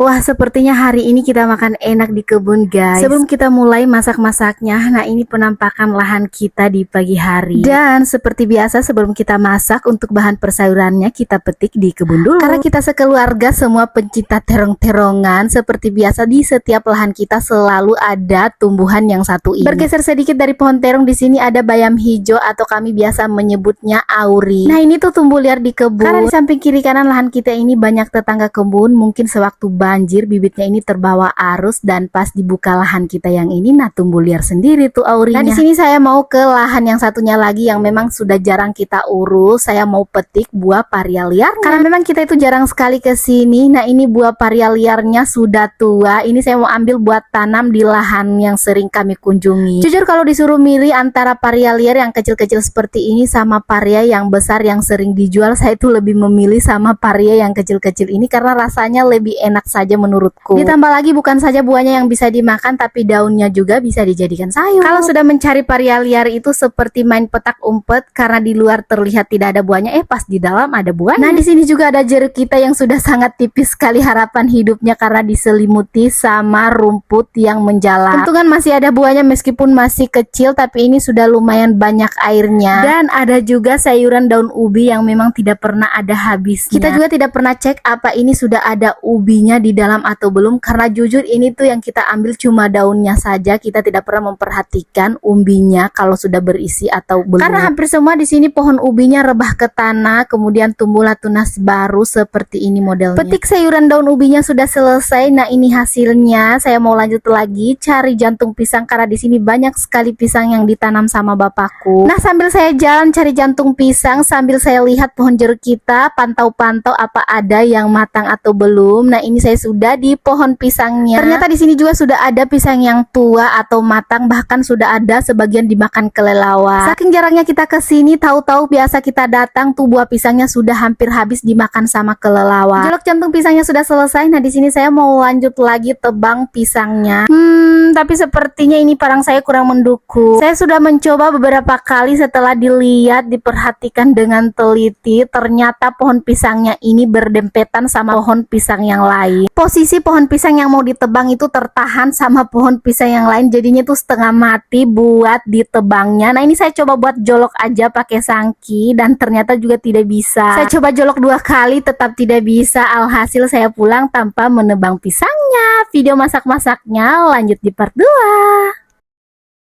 Wah, sepertinya hari ini kita makan enak di kebun, guys. Sebelum kita mulai masak-masaknya, nah ini penampakan lahan kita di pagi hari. Dan seperti biasa sebelum kita masak, untuk bahan persayurannya kita petik di kebun dulu. Karena kita sekeluarga semua pencinta terong-terongan, seperti biasa di setiap lahan kita selalu ada tumbuhan yang satu ini. Bergeser sedikit dari pohon terong, di sini ada bayam hijau atau kami biasa menyebutnya auri. Nah, ini tuh tumbuh liar di kebun. Karena di samping kiri kanan lahan kita ini banyak tetangga kebun, mungkin sewaktu banjir bibitnya ini terbawa arus dan pas dibuka lahan kita yang ini nah tumbuh liar sendiri tuh aurinya. Nah, di sini saya mau ke lahan yang satunya lagi yang memang sudah jarang kita urus. Saya mau petik buah paria liar karena memang kita itu jarang sekali ke sini. Nah, ini buah paria liarnya sudah tua. Ini saya mau ambil buat tanam di lahan yang sering kami kunjungi. Jujur kalau disuruh milih antara paria liar yang kecil-kecil seperti ini sama paria yang besar yang sering dijual, saya itu lebih memilih sama paria yang kecil-kecil ini karena rasanya lebih enak saja menurutku. Ditambah lagi bukan saja buahnya yang bisa dimakan, tapi daunnya juga bisa dijadikan sayur. Kalau sudah mencari paria liar itu seperti main petak umpet karena di luar terlihat tidak ada buahnya, pas di dalam ada buahnya. Nah, di sini juga ada jeruk kita yang sudah sangat tipis sekali harapan hidupnya karena diselimuti sama rumput yang menjalar. Untungan masih ada buahnya meskipun masih kecil, tapi ini sudah lumayan banyak airnya. Dan ada juga sayuran daun ubi yang memang tidak pernah ada habisnya. Kita juga tidak pernah cek apa ini sudah ada ubinya di dalam atau belum, karena jujur ini tuh yang kita ambil cuma daunnya saja. Kita tidak pernah memperhatikan umbinya kalau sudah berisi atau belum. Karena hampir semua di sini pohon ubinya rebah ke tanah, kemudian tumbuhlah tunas baru seperti ini modelnya. Petik sayuran daun ubinya sudah selesai. Nah, ini hasilnya. Saya mau lanjut lagi cari jantung pisang karena di sini banyak sekali pisang yang ditanam sama bapakku. Nah, sambil saya jalan cari jantung pisang, sambil saya lihat pohon jeruk kita, pantau-pantau apa ada yang matang atau belum. Nah, ini saya sudah di pohon pisangnya. Ternyata di sini juga sudah ada pisang yang tua atau matang, bahkan sudah ada sebagian dimakan kelelawar. Saking jarangnya kita ke sini, tahu-tahu biasa kita datang tuh buah pisangnya sudah hampir habis dimakan sama kelelawar. Jolok jantung pisangnya sudah selesai. Nah, di sini saya mau lanjut lagi tebang pisangnya. Tapi sepertinya ini parang saya kurang mendukung. Saya sudah mencoba beberapa kali, setelah dilihat, diperhatikan dengan teliti, ternyata pohon pisangnya ini berdempetan sama pohon pisang yang lain. Posisi pohon pisang yang mau ditebang itu tertahan sama pohon pisang yang lain, jadinya tuh setengah mati buat ditebangnya. Nah, ini saya coba buat jolok aja pakai sangki dan ternyata juga tidak bisa. Saya coba jolok 2 kali tetap tidak bisa. Alhasil saya pulang tanpa menebang pisangnya. Video masak-masaknya lanjut di part 2.